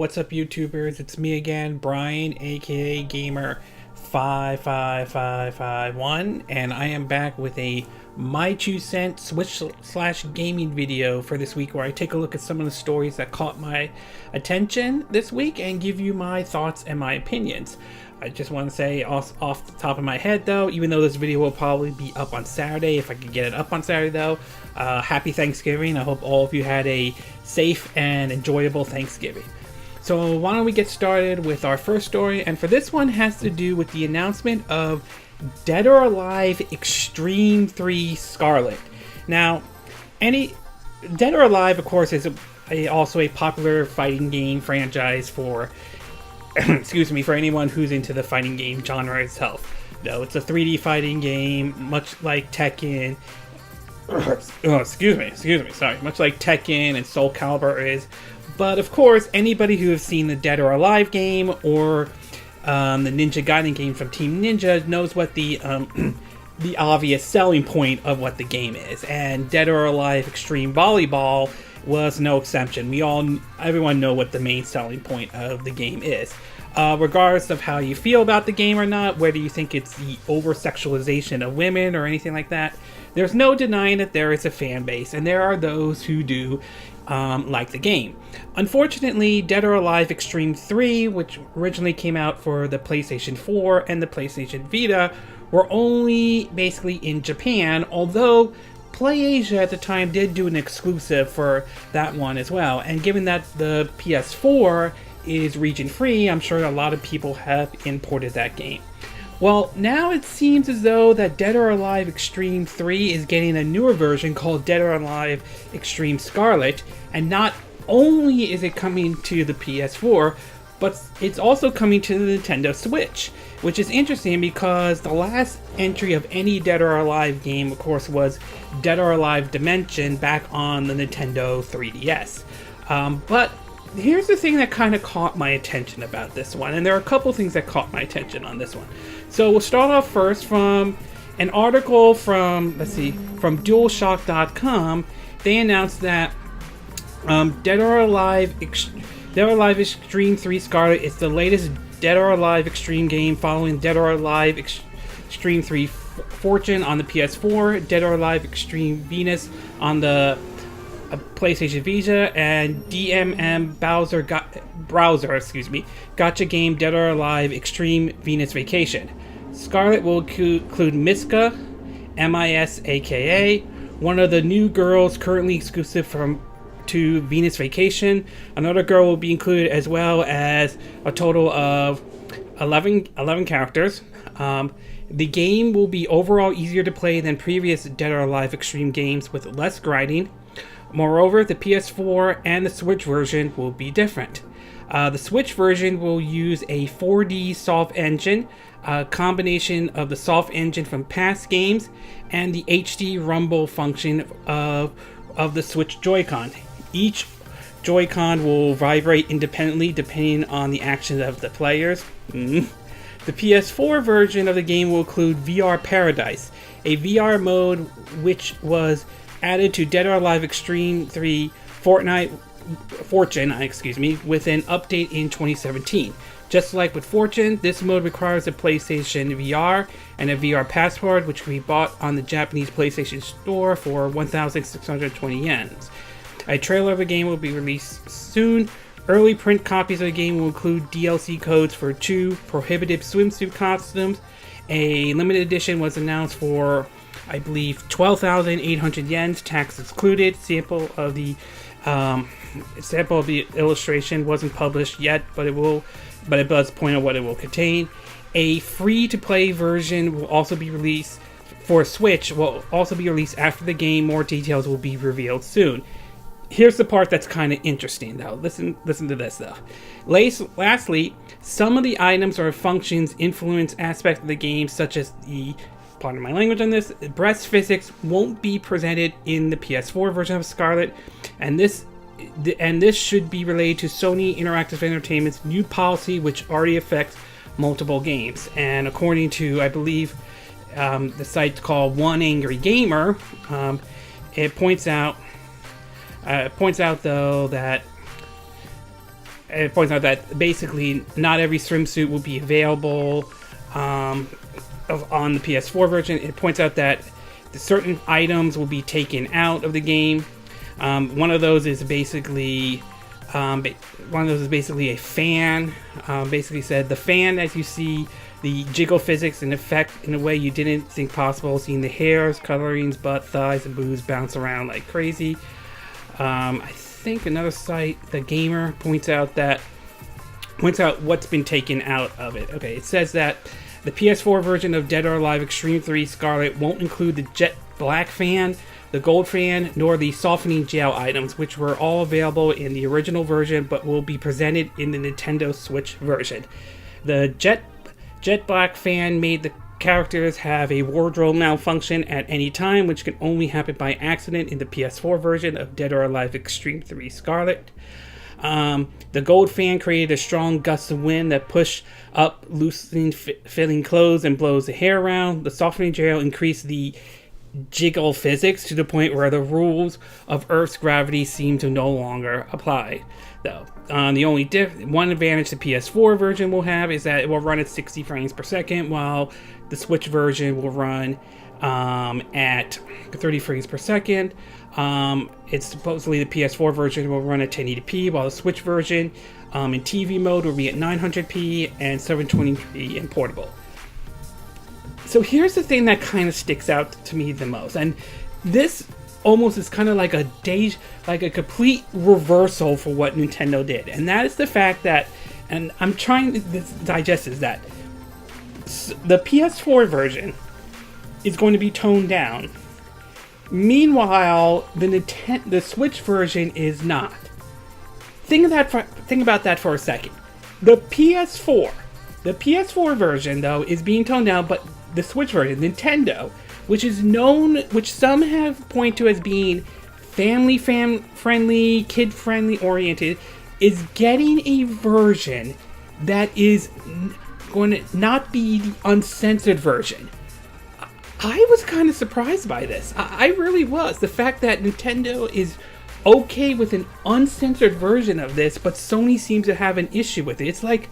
what's up YouTubers? It's me again, Brian, aka Gamer55551, and I am back with a My 2 Cent Switch/gaming video for this week, where I take a look at some of the stories that caught my attention this week and give you my thoughts and my opinions. I just want to say off the top of my head though, even though this video will probably be up on Saturday, if I can get it up on Saturday though, happy Thanksgiving. I hope all of you had a safe and enjoyable Thanksgiving. So why don't we get started with our first story, and for this one has to do with the announcement of Dead or Alive Xtreme 3 Scarlet. Now, Dead or Alive, of course, is also a popular fighting game franchise for excuse me, for anyone who's into the fighting game genre itself. Though it's a 3D fighting game, much like Tekken. Much like Tekken and Soul Calibur is. But of course, anybody who has seen the Dead or Alive game or the Ninja Gaiden game from Team Ninja knows what the obvious selling point of what the game is. And Dead or Alive Xtreme Volleyball was no exception. Everyone know what the main selling point of the game is. Regardless of how you feel about the game or not, whether you think it's the over-sexualization of women or anything like that, there's no denying that there is a fan base, and there are those who do like the game. Unfortunately, Dead or Alive Xtreme 3, which originally came out for the PlayStation 4 and the PlayStation Vita, were only basically in Japan, although PlayAsia at the time did do an exclusive for that one as well. And given that the PS4 is region free, I'm sure a lot of people have imported that game. Well, now it seems as though that Dead or Alive Xtreme 3 is getting a newer version called Dead or Alive Xtreme Scarlet, and not only is it coming to the PS4, but it's also coming to the Nintendo Switch, which is interesting because the last entry of any Dead or Alive game, of course, was Dead or Alive Dimension back on the Nintendo 3DS. But here's the thing that kind of caught my attention about this one, and there are a couple things that caught my attention on this one. So we'll start off first from an article from DualShock.com. They announced that Dead or Alive Xtreme 3 Scarlet is the latest Dead or Alive Xtreme game, following Dead or Alive Xtreme 3 Fortune on the PS4, Dead or Alive Xtreme Venus on the PlayStation Vita, and DMM browser gotcha game Dead or Alive Xtreme Venus Vacation. Scarlet will include Miska, aka one of the new girls currently exclusive to Venus Vacation. Another girl will be included, as well as a total of 11 characters. The game will be overall easier to play than previous Dead or Alive Xtreme games, with less grinding. Moreover, the PS4 and the Switch version will be different. The Switch version will use a 4D soft engine, a combination of the soft engine from past games and the HD rumble function of the Switch Joy-Con. Each Joy-Con will vibrate independently depending on the actions of the players. The PS4 version of the game will include VR Paradise, a VR mode which was added to Dead or Alive Xtreme 3 Fortune, with an update in 2017. Just like with Fortune, this mode requires a PlayStation VR and a VR password, which can be bought on the Japanese PlayStation Store for 1,620 yen. A trailer of the game will be released soon. Early print copies of the game will include DLC codes for 2 prohibitive swimsuit costumes. A limited edition was announced for, I believe, 12,800 yen, tax excluded. Sample of the illustration wasn't published yet, but it does point out what it will contain. A free-to-play version will also be released for Switch. Will also be released after the game. More details will be revealed soon. Here's the part that's kind of interesting, though. Listen to this, though. Lastly, some of the items or functions influence aspects of the game, such as the, pardon my language on this, breast physics won't be presented in the PS4 version of Scarlet, and this should be related to Sony Interactive Entertainment's new policy, which already affects multiple games. And according to, I believe, the site called One Angry Gamer, it points out though that it points out that basically not every swimsuit will be available on the PS4 version. It points out that certain items will be taken out of the game. One of those is basically a fan. Basically said the fan, as you see the jiggle physics in effect in a way you didn't think possible, seeing the hairs, colorings, butt, thighs, and boobs bounce around like crazy. I think another site, The Gamer, points out what's been taken out of it. Okay, it says that the PS4 version of Dead or Alive Xtreme 3 Scarlet won't include the jet black fan, the gold fan, nor the softening gel items, which were all available in the original version but will be presented in the Nintendo Switch version. The jet black fan made the characters have a wardrobe malfunction at any time, which can only happen by accident in the PS4 version of Dead or Alive Xtreme 3 Scarlet. The gold fan created a strong gust of wind that pushed up loosening fitting clothes and blows the hair around. The softening gel increased the jiggle physics to the point where the rules of Earth's gravity seem to no longer apply. Though the only one advantage the PS4 version will have is that it will run at 60 frames per second, while the Switch version will run at 30 frames per second. It's supposedly the PS4 version will run at 1080p, while the Switch version in TV mode will be at 900p and 720p in portable. So here's the thing that kind of sticks out to me the most, and this almost is kind of like a complete reversal for what Nintendo did, and that is the fact that, and I'm trying to digest, is that the PS4 version is going to be toned down. Meanwhile, the Switch version is not. Think about that for a second. The PS4 version though is being toned down, but the Switch version, Nintendo, which some have pointed to as being family-friendly, kid-friendly oriented, is getting a version that is going to not be the uncensored version. I was kind of surprised by this. I really was. The fact that Nintendo is okay with an uncensored version of this, but Sony seems to have an issue with it. It's like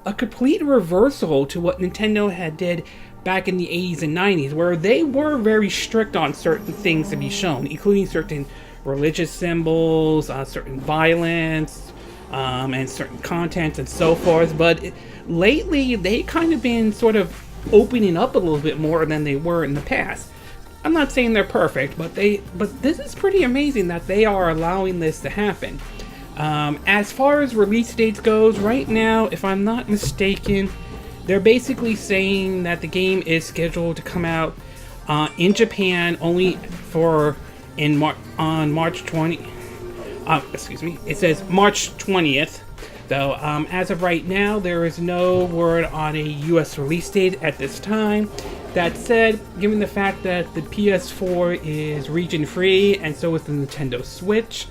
a complete reversal to what Nintendo had did back in the 80s and 90s, where they were very strict on certain things to be shown, including certain religious symbols, certain violence, and certain content and so forth. But lately, they kind of been sort of opening up a little bit more than they were in the past. I'm not saying they're perfect, but this is pretty amazing that they are allowing this to happen. As far as release dates goes, right now, if I'm not mistaken, they're basically saying that the game is scheduled to come out in Japan only on March 20. It says March 20th. Though, as of right now, there is no word on a US release date at this time. That said, given the fact that the PS4 is region free and so is the Nintendo Switch,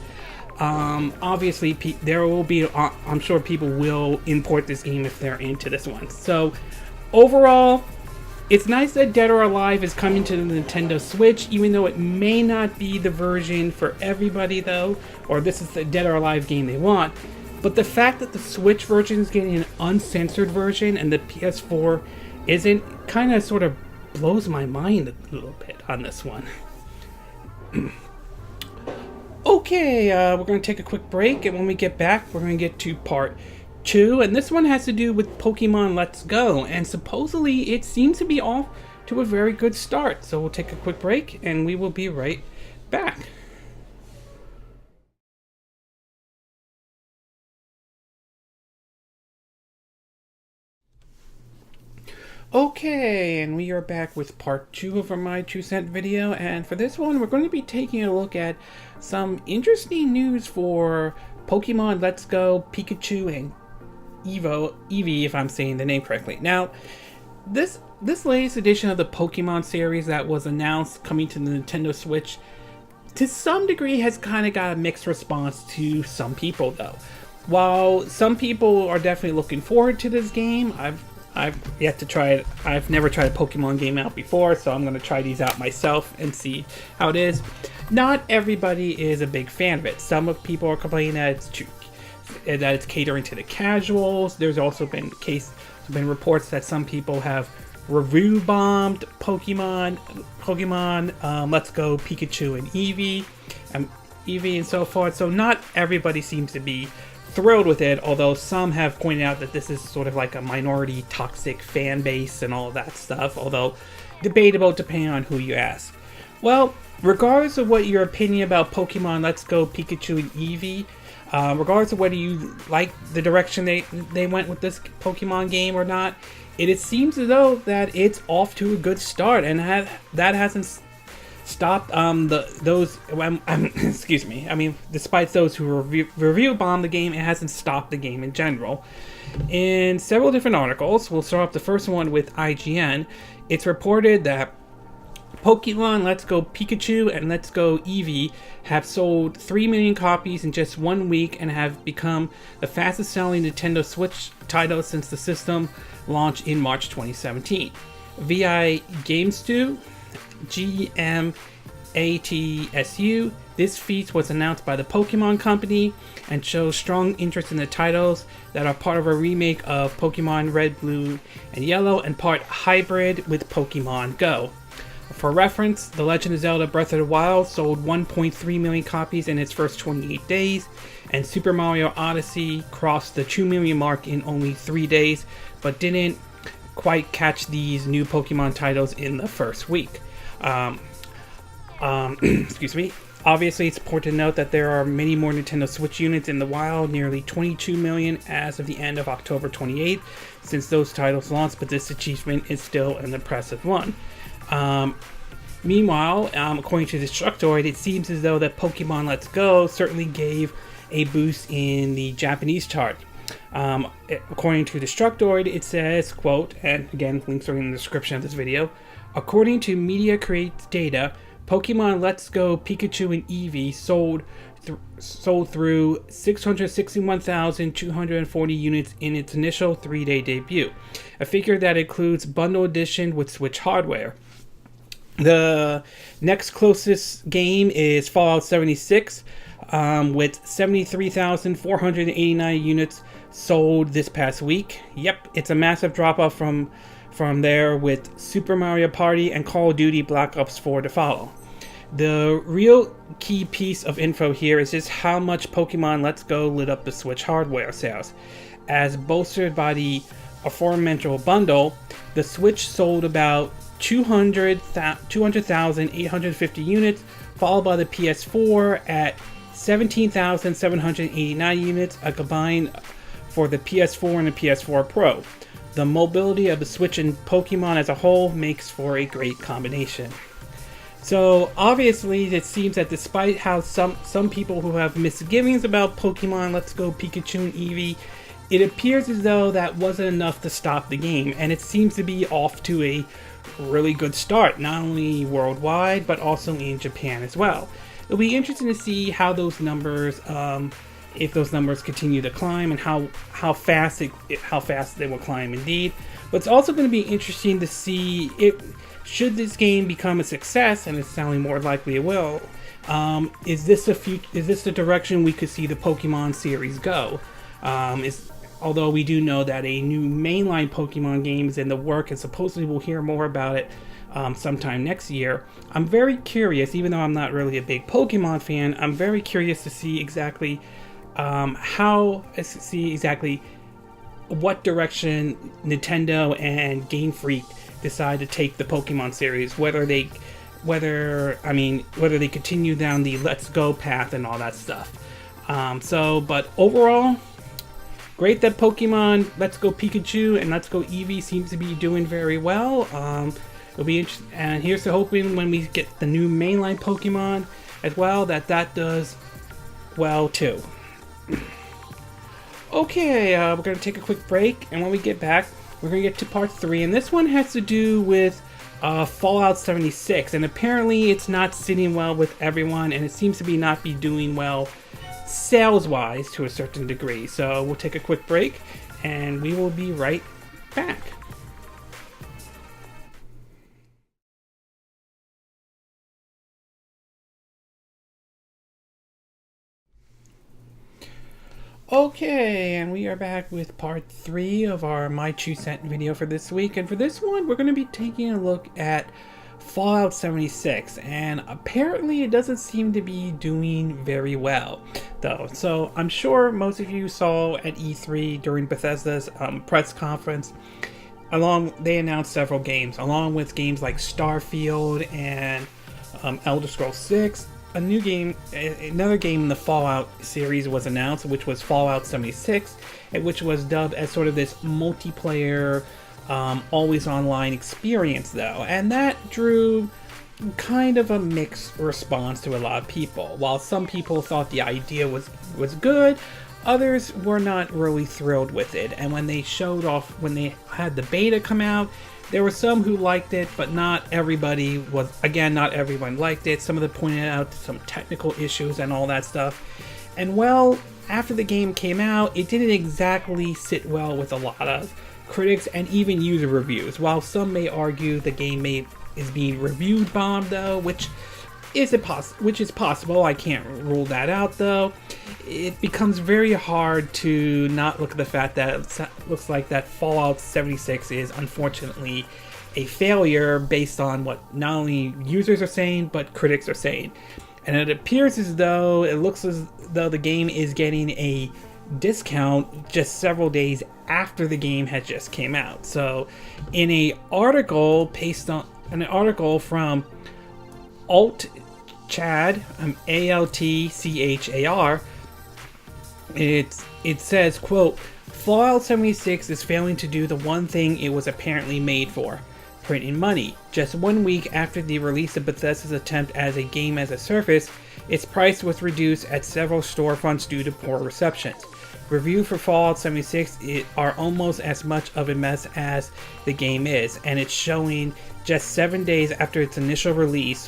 obviously there will be, I'm sure people will import this game if they're into this one. So, overall, it's nice that Dead or Alive is coming to the Nintendo Switch, even though it may not be the version for everybody though, or this is the Dead or Alive game they want. But the fact that the Switch version is getting an uncensored version and the PS4 isn't, kind of sort of blows my mind a little bit on this one. Okay, we're going to take a quick break, and when we get back, we're going to get to part 2, and this one has to do with Pokemon Let's Go, and supposedly it seems to be off to a very good start. So we'll take a quick break, and we will be right back. Okay, and we are back with part 2 of my 2-cent video, and for this one we're going to be taking a look at some interesting news for Pokemon Let's Go, Pikachu, and Eevee, if I'm saying the name correctly. Now, this latest edition of the Pokemon series that was announced coming to the Nintendo Switch, to some degree has kind of got a mixed response to some people though. While some people are definitely looking forward to this game, I've yet to try it. I've never tried a Pokemon game out before, so I'm going to try these out myself and see how it is. Not everybody is a big fan of it. Some of people are complaining that it's that it's catering to the casuals. There's also been reports that some people have review bombed Pokemon, Let's Go Pikachu and Eevee and so forth. So not everybody seems to be thrilled with it, although some have pointed out that this is sort of like a minority toxic fan base and all of that stuff, although debatable depending on who you ask. Well, regardless of what your opinion about Pokemon Let's Go Pikachu and Eevee, regardless of whether you like the direction they went with this Pokemon game or not, it seems as though that it's off to a good start, and that hasn't stopped excuse me. I mean, despite those who review bomb the game, it hasn't stopped the game in general. In several different articles, we'll start off the first one with IGN. It's reported that Pokemon Let's Go Pikachu and Let's Go Eevee have sold 3 million copies in just 1 week and have become the fastest selling Nintendo Switch title since the system launched in March 2017. VI GameStu, GMATSU, this feat was announced by the Pokemon Company and shows strong interest in the titles that are part of a remake of Pokemon Red, Blue, and Yellow and part hybrid with Pokemon Go. For reference, The Legend of Zelda Breath of the Wild sold 1.3 million copies in its first 28 days, and Super Mario Odyssey crossed the 2 million mark in only 3 days, but didn't quite catch these new Pokemon titles in the first week. Excuse me. Obviously, it's important to note that there are many more Nintendo Switch units in the wild, nearly 22 million as of the end of October 28th, since those titles launched, but this achievement is still an impressive one. Meanwhile, according to Destructoid, it seems as though that Pokemon Let's Go certainly gave a boost in the Japanese chart. According to Destructoid, it says, quote, and again, links are in the description of this video, according to Media Creates data, Pokemon Let's Go Pikachu and Eevee sold through 661,240 units in its initial 3-day debut, a figure that includes bundle edition with Switch hardware. The next closest game is Fallout 76, with 73,489 units sold this past week. Yep, it's a massive drop-off from there, with Super Mario Party and Call of Duty Black Ops 4 to follow. The real key piece of info here is just how much Pokemon Let's Go lit up the Switch hardware sales. As bolstered by the aforementioned bundle, the Switch sold about 200,850 units, followed by the PS4 at 17,789 units, a combined for the PS4 and the PS4 Pro. The mobility of the Switch and Pokemon as a whole makes for a great combination. So obviously it seems that despite how some people who have misgivings about Pokemon Let's Go Pikachu and Eevee, it appears as though that wasn't enough to stop the game, and it seems to be off to a really good start, not only worldwide but also in Japan as well. It'll be interesting to see how those numbers, if those numbers continue to climb, and how fast they will climb indeed. But it's also going to be interesting to see should this game become a success, and it's sounding more likely it will. Is this the direction we could see the Pokemon series go? Although we do know that a new mainline Pokemon game is in the work, and supposedly we'll hear more about it sometime next year. I'm very curious, even though I'm not really a big Pokemon fan, I'm very curious to see exactly what direction Nintendo and Game Freak decide to take the Pokemon series, whether they continue down the Let's Go path and all that stuff. But overall, great that Pokemon Let's Go Pikachu and Let's Go Eevee seems to be doing very well. It'll be interesting, and here's to hoping when we get the new mainline Pokemon as well, that does well too. Okay, we're going to take a quick break, and when we get back, we're going to get to part 3, and this one has to do with Fallout 76, and apparently it's not sitting well with everyone, and it seems to not be doing well sales-wise to a certain degree. So we'll take a quick break, and we will be right back. Okay, and we are back with part 3 of our My 2 Cent video for this week. And for this one, we're going to be taking a look at Fallout 76. And apparently it doesn't seem to be doing very well, though. So I'm sure most of you saw at E3 during Bethesda's press conference, they announced several games, along with games like Starfield and Elder Scrolls 6. Another game in the Fallout series was announced, which was Fallout 76, which was dubbed as sort of this multiplayer, always online experience, though. And that drew kind of a mixed response to a lot of people. While some people thought the idea was good, others were not really thrilled with it. And when they had the beta come out, there were some who liked it, but not everybody not everyone liked it. Some of them pointed out some technical issues and all that stuff. And well, after the game came out, it didn't exactly sit well with a lot of critics and even user reviews. While some may argue the game is being reviewed bombed, though, which is possible. I can't rule that out, though. It becomes very hard to not look at the fact that it looks like that Fallout 76 is unfortunately a failure based on what not only users are saying, but critics are saying. And it looks as though the game is getting a discount just several days after the game had just came out. So in an article from Aulx Altchar, it says, quote, Fallout 76 is failing to do the one thing it was apparently made for, printing money. Just 1 week after the release of Bethesda's attempt as a game as a service, its price was reduced at several storefronts due to poor receptions. Reviews for Fallout 76 are almost as much of a mess as the game is, and it's showing just 7 days after its initial release.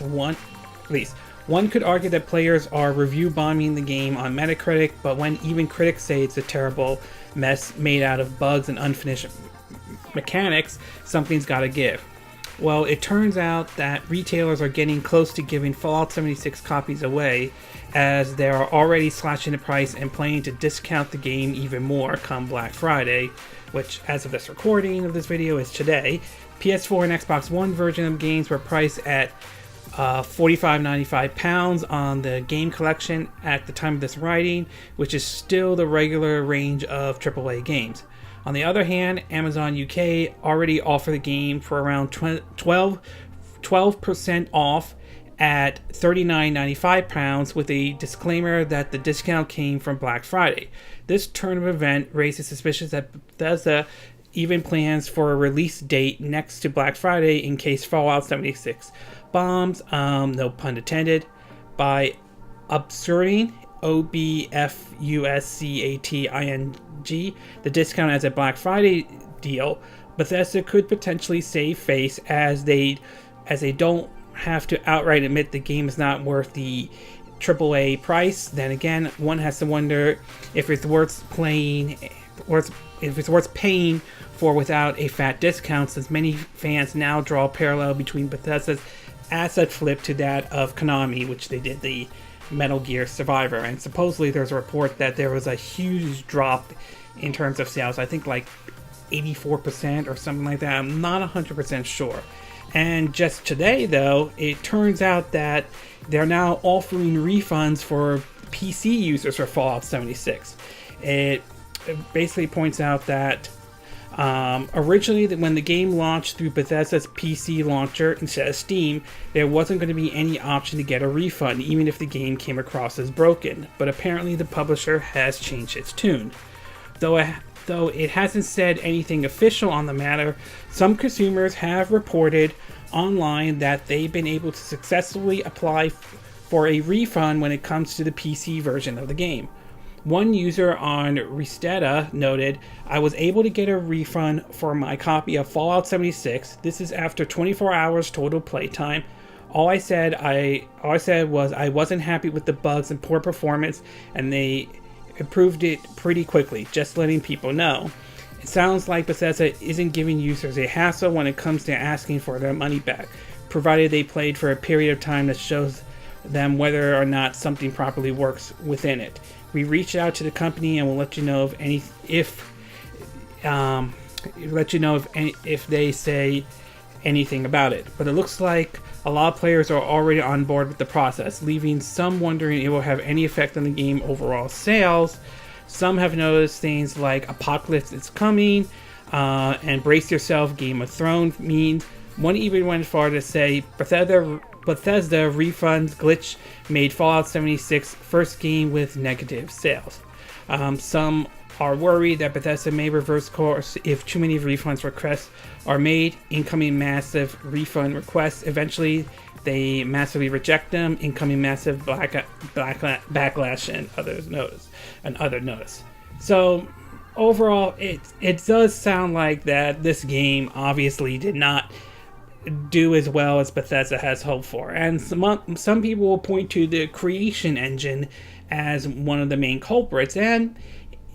One could argue that players are review bombing the game on Metacritic, but when even critics say it's a terrible mess made out of bugs and unfinished mechanics, something's gotta give. Well, it turns out that retailers are getting close to giving Fallout 76 copies away, as they are already slashing the price and planning to discount the game even more come Black Friday, which, as of this recording of this video, is today. PS4 and Xbox One version of games were priced at £45.95 on the game collection at the time of this writing, which is still the regular range of AAA games. On the other hand, Amazon UK already offer the game for around 12% off at £39.95 with a disclaimer that the discount came from Black Friday. This turn of event raises suspicions that Bethesda even plans for a release date next to Black Friday in case Fallout 76 bombs, no pun intended, by observing OBFUSCATING the discount as a Black Friday deal. Bethesda could potentially save face as they don't have to outright admit the game is not worth the AAA price. Then again, one has to wonder if it's worth paying for without a fat discount, since many fans now draw a parallel between Bethesda's asset flip to that of Konami, which they did the Metal Gear Survivor. And supposedly there's a report that there was a huge drop in terms of sales. I think like 84% or something like that. I'm not 100% sure. And just today, though, it turns out that they're now offering refunds for PC users for Fallout 76. It basically points out that originally, when the game launched through Bethesda's PC launcher instead of Steam, there wasn't going to be any option to get a refund, even if the game came across as broken. But apparently the publisher has changed its tune. Though it hasn't said anything official on the matter, some consumers have reported online that they've been able to successfully apply for a refund when it comes to the PC version of the game. One user on Resteta noted, I was able to get a refund for my copy of Fallout 76. This is after 24 hours total playtime. All I said was I wasn't happy with the bugs and poor performance, and they improved it pretty quickly, just letting people know. It sounds like Bethesda isn't giving users a hassle when it comes to asking for their money back, provided they played for a period of time that shows them whether or not something properly works within it. We reached out to the company and we'll let you know if they say anything about it. But it looks like a lot of players are already on board with the process, leaving some wondering it will have any effect on the game overall sales. Some have noticed things like Apocalypse is coming, and brace yourself, Game of Thrones means. One even went far to say Bethesda refunds glitch made Fallout 76 first game with negative sales. Some are worried that Bethesda may reverse course if too many refunds requests are made. Incoming massive refund requests, eventually they massively reject them. Incoming massive backlash and other notice. So overall, it does sound like that this game obviously did not do as well as Bethesda has hoped for, and some people will point to the creation engine as one of the main culprits, and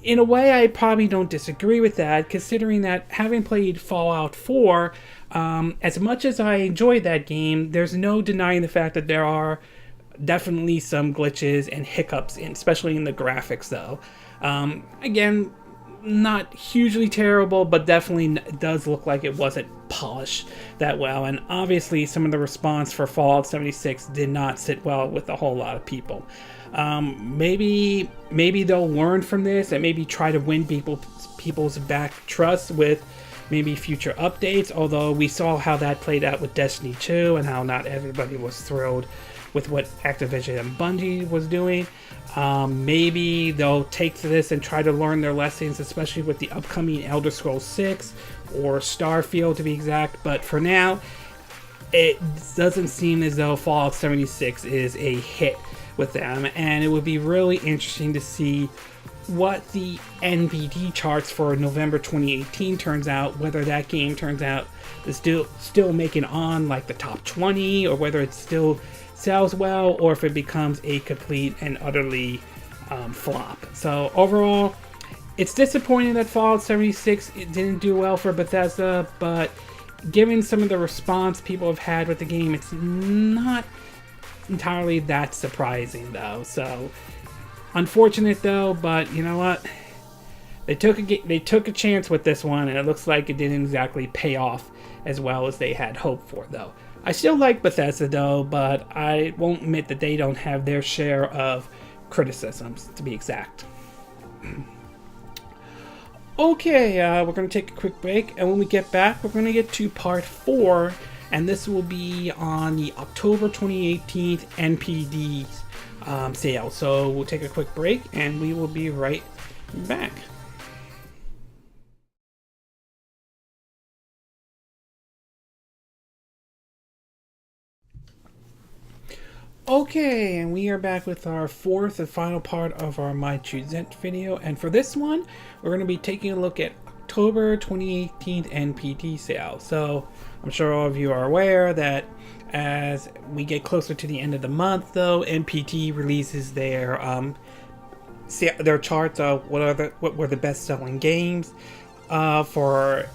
in a way I probably don't disagree with that, considering that having played Fallout 4, as much as I enjoyed that game, there's no denying the fact that there are definitely some glitches and hiccups, especially in the graphics though. Again, not hugely terrible, but definitely does look like it wasn't polished that well, and obviously some of the response for Fallout 76 did not sit well with a whole lot of people. Maybe they'll learn from this and maybe try to win people's back trust with maybe future updates, although we saw how that played out with Destiny 2 and how not everybody was thrilled with what Activision and Bungie was doing. Maybe they'll take to this and try to learn their lessons, especially with the upcoming Elder Scrolls 6 or Starfield to be exact, but for now it doesn't seem as though Fallout 76 is a hit with them, and it would be really interesting to see what the NPD charts for November 2018 turns out, whether that game turns out to still making on like the top 20, or whether it still sells well, or if it becomes a complete and utterly flop. So overall, it's disappointing that Fallout 76 didn't do well for Bethesda, but given some of the response people have had with the game, it's not entirely that surprising though. So unfortunate though, but you know what? They took a chance with this one, and it looks like it didn't exactly pay off as well as they had hoped for though. I still like Bethesda though, but I won't admit that they don't have their share of criticisms, to be exact. Okay, we're going to take a quick break, and when we get back, we're going to get to part 4, and this will be on the October 2018 NPD sale. So we'll take a quick break, and we will be right back. Okay, and we are back with our fourth and final part of our My Choose It video, and for this one, we're going to be taking a look at October 2018 NPD sale. So, I'm sure all of you are aware that as we get closer to the end of the month, though, NPD releases their charts of what were the best-selling games for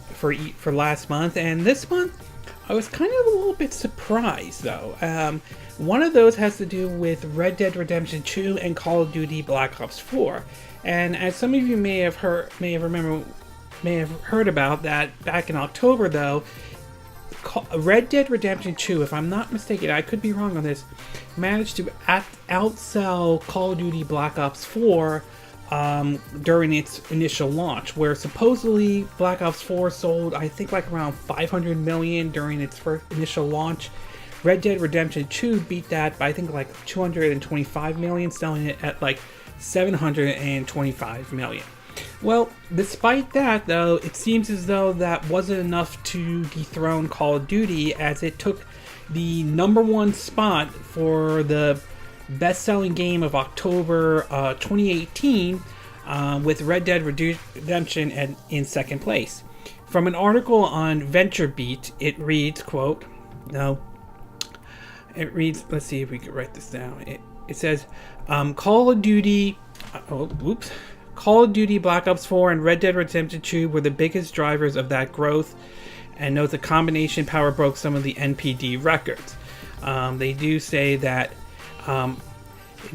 last month, and this month, I was kind of a little bit surprised, though. One of those has to do with Red Dead Redemption 2 and Call of Duty Black Ops 4. And as some of you may have heard about that back in October, though, Red Dead Redemption 2, if I'm not mistaken, I could be wrong on this, managed to outsell Call of Duty Black Ops 4 during its initial launch, where supposedly Black Ops 4 sold, I think, like around 500 million during its first initial launch. Red Dead Redemption 2 beat that by I think like 225 million, selling it at like 725 million. Well, despite that though, it seems as though that wasn't enough to dethrone Call of Duty, as it took the #1 spot for the best-selling game of October 2018 with Red Dead Redemption in second place. From an article on VentureBeat, it reads, quote, let's see if we can write this down. It says, Call of Duty Black Ops 4 and Red Dead Redemption 2 were the biggest drivers of that growth, and note the combination power broke some of the NPD records. They do say that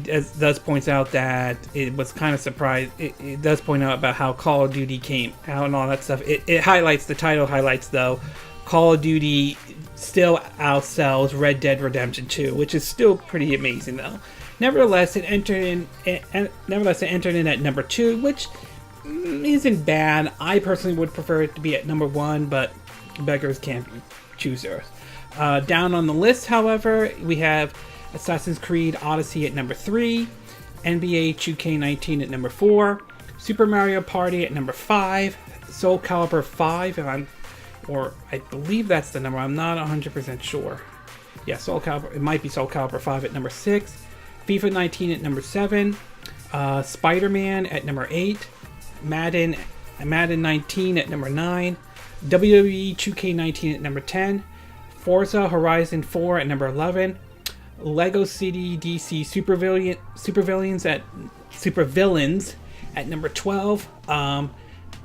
does points out that it was kind of surprised. It does point out about how Call of Duty came out and all that stuff. It highlights, the title highlights though, Call of Duty still outsells Red Dead Redemption 2, which is still pretty amazing though. Nevertheless, it entered in at number 2, which isn't bad. I personally would prefer it to be at number 1, but beggars can't be choosers. Down on the list, however, we have Assassin's Creed Odyssey at number 3, NBA 2K19 at number 4, Super Mario Party at number 5, Soul Calibur 5, I believe that's the number, I'm not 100% sure. Yeah, it might be Soul Calibur 5 at number 6, FIFA 19 at number 7, Spider-Man at number 8, Madden 19 at number 9, WWE 2K19 at number 10, Forza Horizon 4 at number 11, Lego City DC Supervillains at number 12,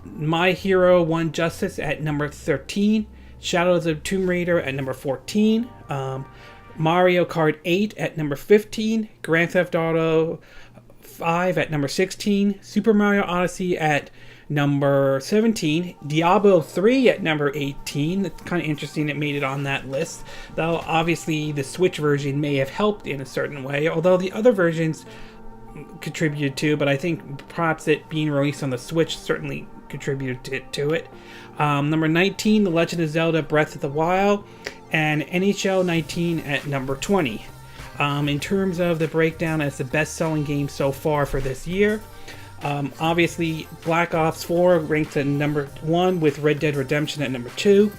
My Hero 1 Justice at number 13, Shadows of Tomb Raider at number 14, Mario Kart 8 at number 15, Grand Theft Auto 5 at number 16, Super Mario Odyssey at number 17, Diablo 3 at number 18. It's kind of interesting it made it on that list, though obviously the Switch version may have helped in a certain way, although the other versions contributed to, but I think perhaps it being released on the Switch certainly contributed to it. Number 19, The Legend of Zelda Breath of the Wild, and NHL 19 at number 20. In terms of the breakdown as the best-selling game so far for this year, obviously Black Ops 4 ranks at number 1 with Red Dead Redemption at number 2.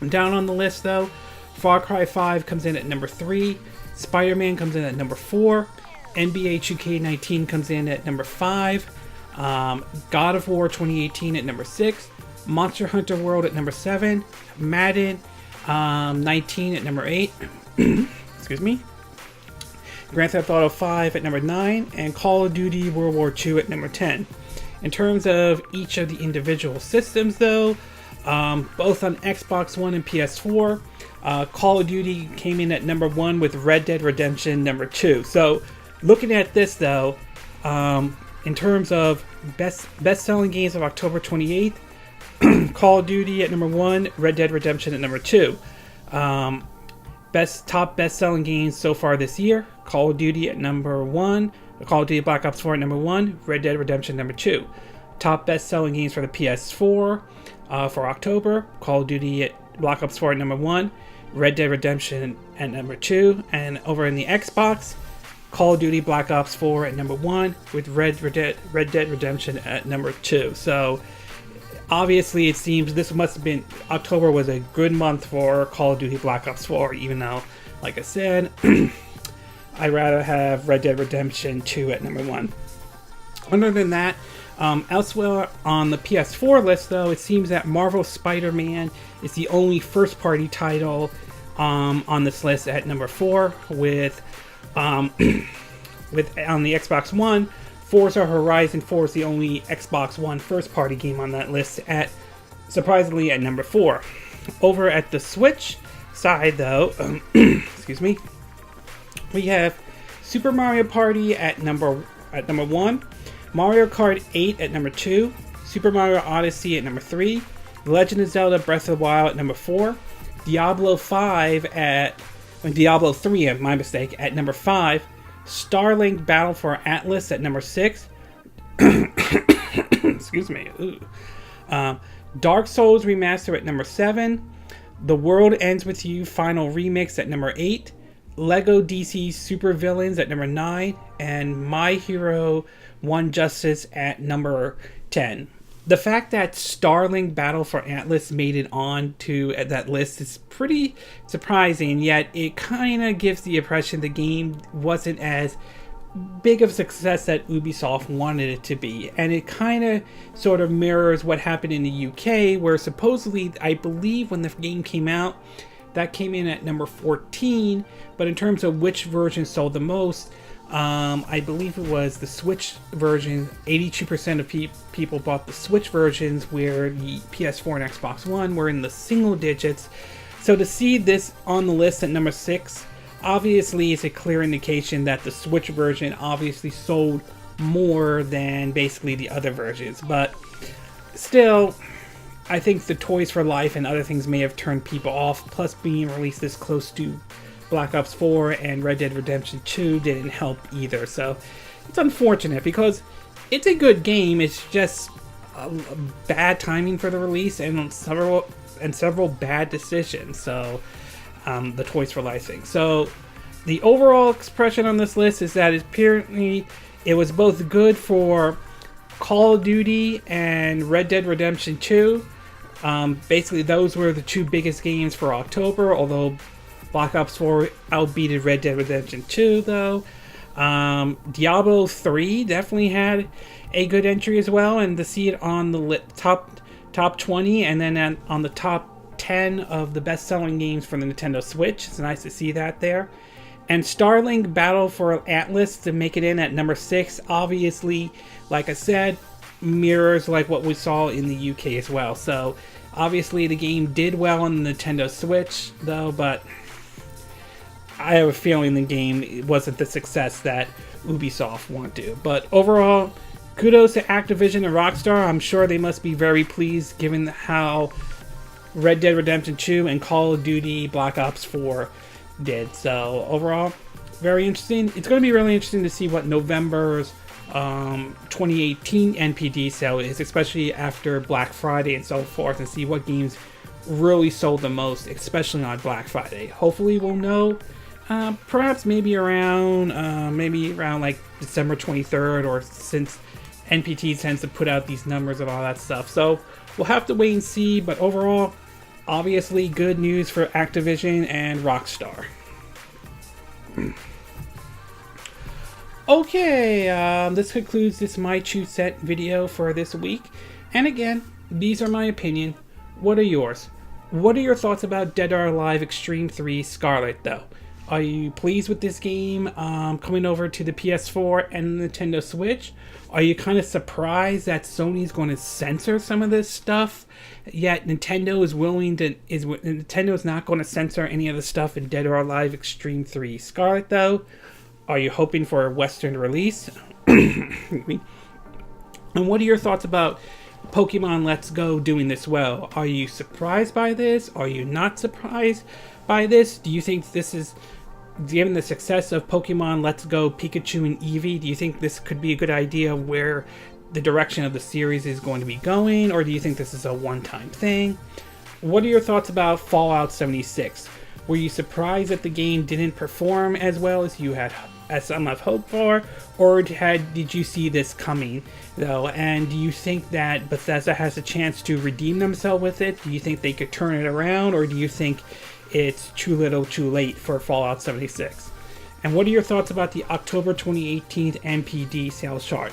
Down on the list though, Far Cry 5 comes in at number 3, Spider-Man comes in at number 4, NBA 2K19 comes in at number 5, God of War 2018 at number 6, Monster Hunter World at number 7, Madden 19 at number 8, excuse me, Grand Theft Auto 5 at number 9, and Call of Duty World War II at number 10. In terms of each of the individual systems though, both on Xbox One and PS4, Call of Duty came in at number 1 with Red Dead Redemption number 2. So looking at this though, in terms of best-selling games of October 28th, Call of Duty at number 1, Red Dead Redemption at number 2. Top best-selling games so far this year, Call of Duty at number 1, Call of Duty Black Ops 4 at number 1, Red Dead Redemption number 2. Top best-selling games for the PS4 for October, Call of Duty at Black Ops 4 at number 1, Red Dead Redemption at number 2, and over in the Xbox, Call of Duty Black Ops 4 at number 1 with Red Dead Redemption at number 2. So obviously it seems this must have been, October was a good month for Call of Duty Black Ops 4, even though, like I said, I'd rather have Red Dead Redemption 2 at number 1. Other than that, elsewhere on the PS4 list though, it seems that Marvel Spider-Man is the only first-party title on this list at number 4, with on the Xbox One, Forza Horizon 4 is the only Xbox One first-party game on that list at, surprisingly, at number 4. Over at the Switch side, though, excuse me, we have Super Mario Party at number 1, Mario Kart 8 at number 2, Super Mario Odyssey at number 3, The Legend of Zelda Breath of the Wild at number 4, Diablo 3, my mistake, at number 5, Starlink Battle for Atlas at number 6. Excuse me. Dark Souls Remaster at number 7. The World Ends With You Final Remix at number 8. Lego DC Supervillains at number 9. And My Hero 1 Justice at number 10. The fact that Starlink Battle for Atlas made it on to that list is pretty surprising, yet it kind of gives the impression the game wasn't as big of a success that Ubisoft wanted it to be. And it kind of sort of mirrors what happened in the UK, where supposedly, I believe when the game came out, that came in at number 14, but in terms of which version sold the most, I believe it was the Switch version. 82% of people bought the Switch versions, where the PS4 and Xbox One were in the single digits. So to see this on the list at number 6, obviously it's a clear indication that the Switch version obviously sold more than basically the other versions, but still, I think the Toys for Life and other things may have turned people off, plus being released this close to Black Ops 4 and Red Dead Redemption 2 didn't help either. So it's unfortunate because it's a good game. It's just a bad timing for the release and several bad decisions. So the Toys for Life thing. So the overall expression on this list is that apparently it was both good for Call of Duty and Red Dead Redemption 2. Basically, those were the two biggest games for October, although Black Ops 4 outbeated Red Dead Redemption 2, though. Diablo 3 definitely had a good entry as well, and to see it on the top 20 and then on the top 10 of the best-selling games for the Nintendo Switch. It's nice to see that there. And Starlink Battle for Atlas to make it in at number 6, obviously, like I said, mirrors like what we saw in the UK as well. So obviously the game did well on the Nintendo Switch though, but I have a feeling the game wasn't the success that Ubisoft wanted to. But overall, kudos to Activision and Rockstar. I'm sure they must be very pleased given how Red Dead Redemption 2 and Call of Duty Black Ops 4 did. So overall, very interesting. It's going to be really interesting to see what November's 2018 NPD sale is, especially after Black Friday and so forth, and see what games really sold the most, especially on Black Friday. Hopefully we'll know perhaps maybe around like December 23rd, or since NPD tends to put out these numbers and all that stuff. So we'll have to wait and see, but overall, obviously good news for Activision and Rockstar. Okay, this concludes this My Two Set video for this week. And again, these are my opinion. What are yours? What are your thoughts about Dead or Alive Xtreme 3 Scarlet, though? Are you pleased with this game coming over to the PS4 and Nintendo Switch? Are you kind of surprised that Sony's going to censor some of this stuff? Yet Nintendo is not going to censor any of the stuff in Dead or Alive Xtreme 3 Scarlet, though. Are you hoping for a Western release? And what are your thoughts about Pokemon Let's Go doing this well? Are you surprised by this? Are you not surprised by this? Do you think this is, given the success of Pokemon Let's Go Pikachu and Eevee, do you think this could be a good idea where the direction of the series is going to be going? Or do you think this is a one-time thing? What are your thoughts about Fallout 76? Were you surprised that the game didn't perform as well as some have hoped for, or did you see this coming though? And do you think that Bethesda has a chance to redeem themselves with it? Do you think they could turn it around, or do you think it's too little too late for Fallout 76? And what are your thoughts about the October 2018 NPD sales chart?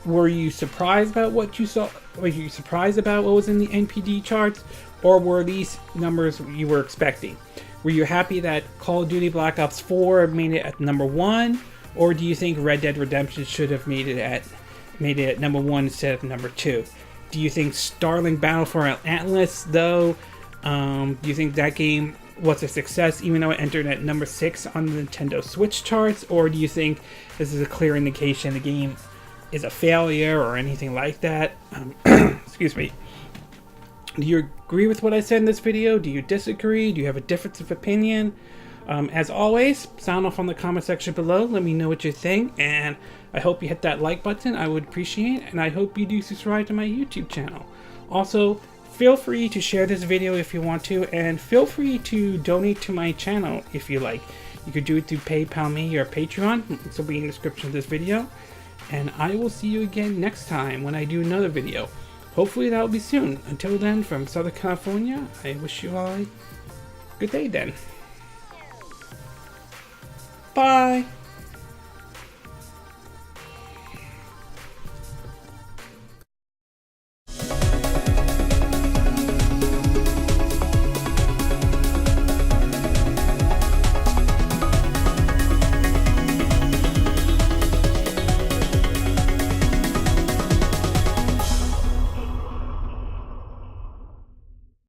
Were you surprised about what you saw? Were you surprised about what was in the NPD charts, or were these numbers you were expecting? Were you happy that Call of Duty Black Ops 4 made it at number 1, or do you think Red Dead Redemption should have made it at number 1 instead of number 2? Do you think Starlink Battle for Atlas, though, do you think that game was a success even though it entered at number 6 on the Nintendo Switch charts, or do you think this is a clear indication the game is a failure or anything like that? Excuse me. Do you agree with what I said in this video? Do you disagree? Do you have a difference of opinion? As always, sound off on the comment section below. Let me know what you think, and I hope you hit that like button. I would appreciate it, and I hope you do subscribe to my YouTube channel. Also, feel free to share this video if you want to, and feel free to donate to my channel if you like. You could do it through PayPal Me or Patreon. This will be in the description of this video. And I will see you again next time when I do another video. Hopefully that will be soon. Until then, from Southern California, I wish you all a good day then. Bye!